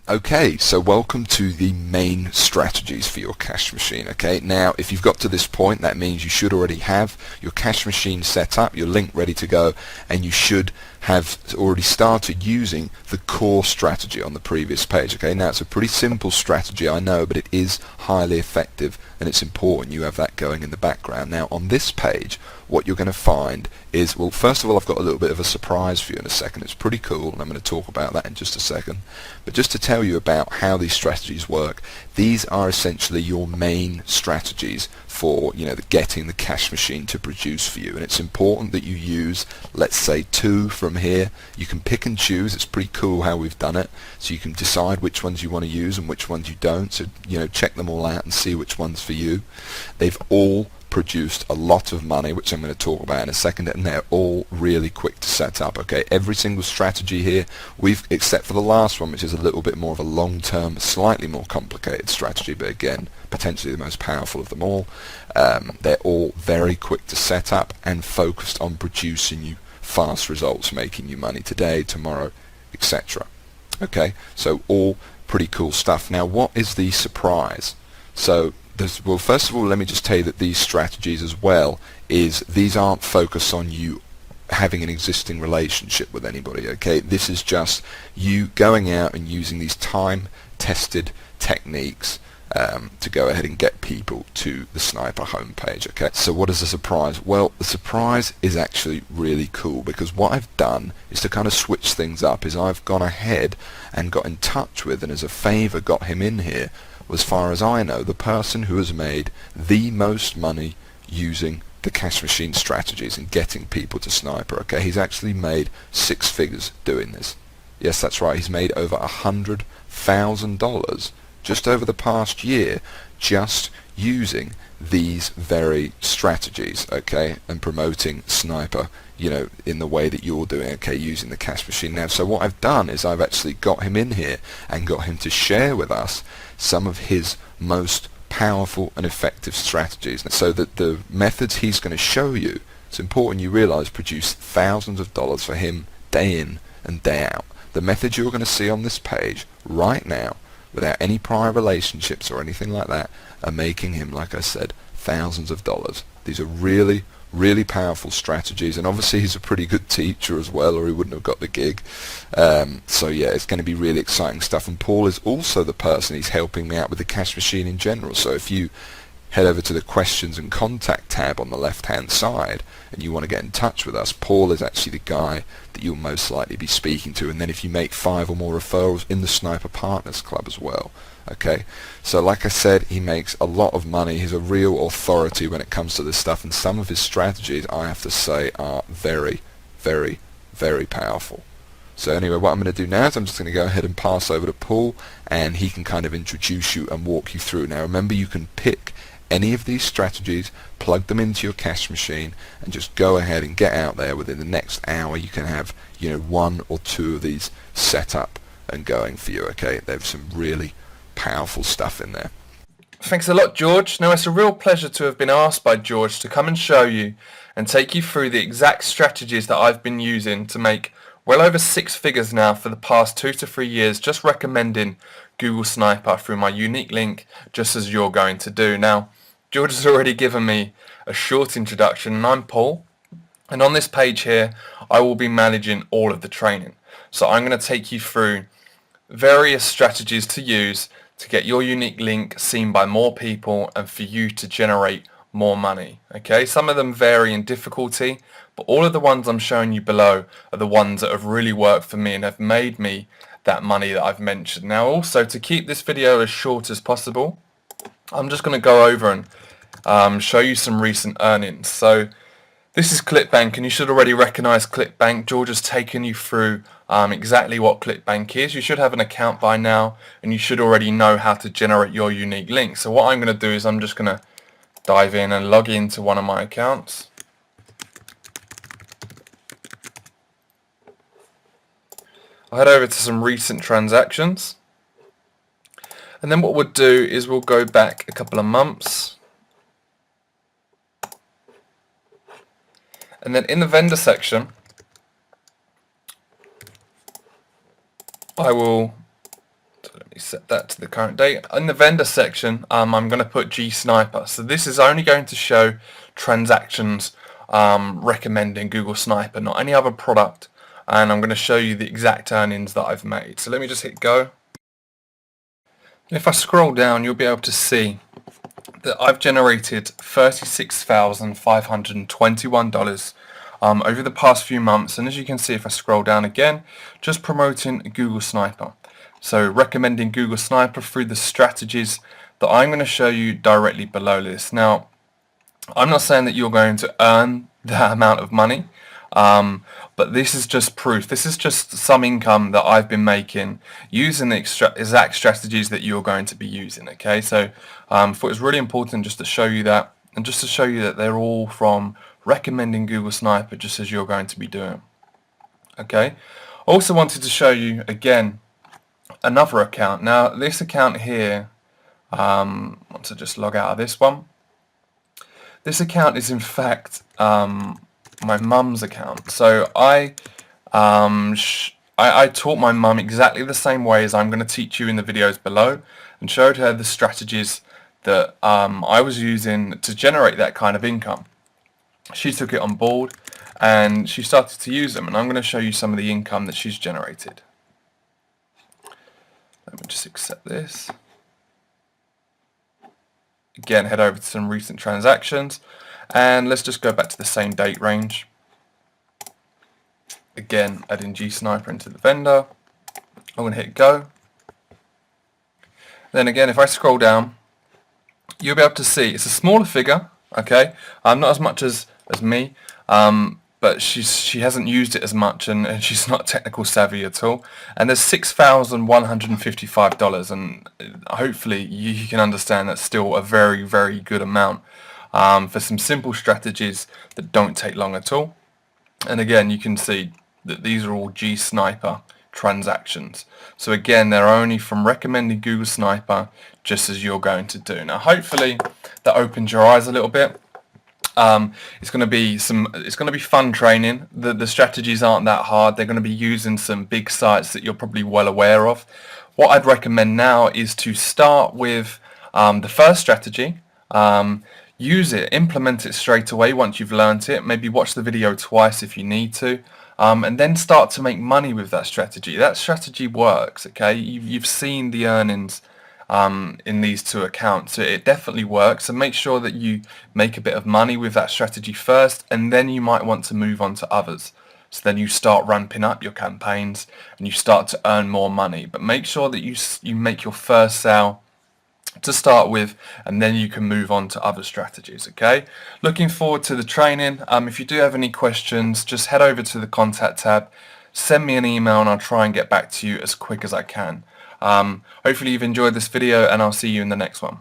Okay, so welcome to the main strategies for your cash machine. Okay, now if you've got to this point, that means you should already have your cash machine set up, your link ready to go, and you should have already started using the core strategy on the previous page. Okay, now it's a pretty simple strategy, I know, but it is highly effective, and it's important you have that going in the background. Now on this page, what you're going to find is, well, first of all, I've got a little bit of a surprise for you in a second. It's pretty cool, and I'm going to talk about that in just a second. But just to tell you about how these strategies work, these are essentially your main strategies for, getting the cash machine to produce for you. And it's important that you use, let's say, 2 from here. You can pick and choose. It's pretty cool how we've done it. So you can decide which ones you want to use and which ones you don't. So, check them all out and see which one's for you. They've all produced a lot of money, which I'm going to talk about in a second, and they're all really quick to set up. Okay, every single strategy here, except for the last one, which is a little bit more of a long-term, slightly more complicated strategy, but again, potentially the most powerful of them all. They're all very quick to set up and focused on producing you fast results, making you money today, tomorrow, etc. Okay, so all pretty cool stuff. Now, what is the surprise? So well, first of all, let me just tell you that these strategies as well these aren't focused on you having an existing relationship with anybody. Okay, this is just you going out and using these time-tested techniques to go ahead and get people to the Sniper homepage. Okay, so what is the surprise? Well, the surprise is actually really cool, because what I've done is to kind of switch things up. Is I've gone ahead and got in touch with, and as a favor got him in here, as far as I know, the person who has made the most money using the cash machine strategies and getting people to Sniper. Okay, he's actually made 6 figures doing this. Yes, that's right. He's made over $100,000 just over the past year, just using these very strategies, okay, and promoting Sniper, in the way that you're doing, okay, using the cash machine. Now, so what I've done is I've actually got him in here and got him to share with us some of his most powerful and effective strategies. So that the methods he's going to show you, it's important you realize, produce thousands of dollars for him day in and day out. The methods you're going to see on this page right now, without any prior relationships or anything like that, are making him, like I said, thousands of dollars. These are really, really powerful strategies, and obviously he's a pretty good teacher as well, or he wouldn't have got the gig. So yeah, it's going to be really exciting stuff. And Paul is also the person, he's helping me out with the cash machine in general. So if you head over to the questions and contact tab on the left hand side and you want to get in touch with us, Paul is actually the guy that you'll most likely be speaking to. And then if you make 5 or more referrals, in the Sniper Partners Club as well. Okay, so like I said, he makes a lot of money. He's a real authority when it comes to this stuff, and some of his strategies, I have to say, are very, very, very powerful. So anyway, what I'm going to do now is I'm just going to go ahead and pass over to Paul, and he can kind of introduce you and walk you through. Now remember, you can pick any of these strategies, plug them into your cash machine, and just go ahead and get out there. Within the next hour, you can have 1 or 2 of these set up and going for you. Okay, there's some really powerful stuff in there. Thanks a lot, George. Now, it's a real pleasure to have been asked by George to come and show you and take you through the exact strategies that I've been using to make well over 6 figures now for the past 2 to 3 years, just recommending Google Sniper through my unique link, just as you're going to do. Now, George has already given me a short introduction, and I'm Paul, and on this page here I will be managing all of the training. So I'm going to take you through various strategies to use to get your unique link seen by more people and for you to generate more money. Okay, some of them vary in difficulty, but all of the ones I'm showing you below are the ones that have really worked for me and have made me that money that I've mentioned. Now, also, to keep this video as short as possible, I'm just going to go over and show you some recent earnings. So this is ClickBank, and you should already recognize ClickBank. George has taken you through exactly what ClickBank is. You should have an account by now, and you should already know how to generate your unique link. So what I'm going to do is I'm just going to dive in and log into one of my accounts. I'll head over to some recent transactions, and then what we'll do is we'll go back a couple of months. And then in the vendor section, I will Set that to the current date. In the vendor section, I'm going to put G-Sniper. So this is only going to show transactions recommending Google Sniper, not any other product. And I'm going to show you the exact earnings that I've made. So let me just hit go. If I scroll down, you'll be able to see that I've generated $36,521 over the past few months. And as you can see, if I scroll down again, just promoting Google Sniper. So recommending Google Sniper through the strategies that I'm going to show you directly below this. Now, I'm not saying that you're going to earn that amount of money, but this is just proof. This is just some income that I've been making using the exact strategies that you're going to be using. Okay, so I thought it was really important just to show you that, and just to show you that they're all from recommending Google Sniper, just as you're going to be doing. Okay, also wanted to show you again another account. Now this account here, want to just log out of this one. This account is in fact my mum's account. So I taught my mum exactly the same way as I'm going to teach you in the videos below, and showed her the strategies that I was using to generate that kind of income. She took it on board and she started to use them, and I'm going to show you some of the income that she's generated. Let me just accept this. Again, head over to some recent transactions, and let's just go back to the same date range. Again, adding G-Sniper into the vendor. I'm going to hit go. Then again, if I scroll down, you'll be able to see it's a smaller figure, okay? Not as much as me, but she hasn't used it as much, and she's not technical savvy at all. And there's $6,155, and hopefully you can understand that's still a very, very good amount for some simple strategies that don't take long at all. And again, you can see that these are all G-Sniper transactions. So again, they're only from recommending Google Sniper, just as you're going to do. Now hopefully that opens your eyes a little bit. It's going to be fun training. The strategies aren't that hard. They're going to be using some big sites that you're probably well aware of. What I'd recommend now is to start with the first strategy. Use it, implement it straight away once you've learnt it. Maybe watch the video twice if you need to, and then start to make money with that strategy. That strategy works, okay? You've seen the earnings in these two accounts, so it definitely works. And make sure that you make a bit of money with that strategy first, and then you might want to move on to others. So then you start ramping up your campaigns and you start to earn more money. But make sure that you make your first sale to start with, and then you can move on to other strategies. Okay, looking forward to the training. If you do have any questions, just head over to the contact tab, send me an email, and I'll try and get back to you as quick as I can. Hopefully you've enjoyed this video, and I'll see you in the next one.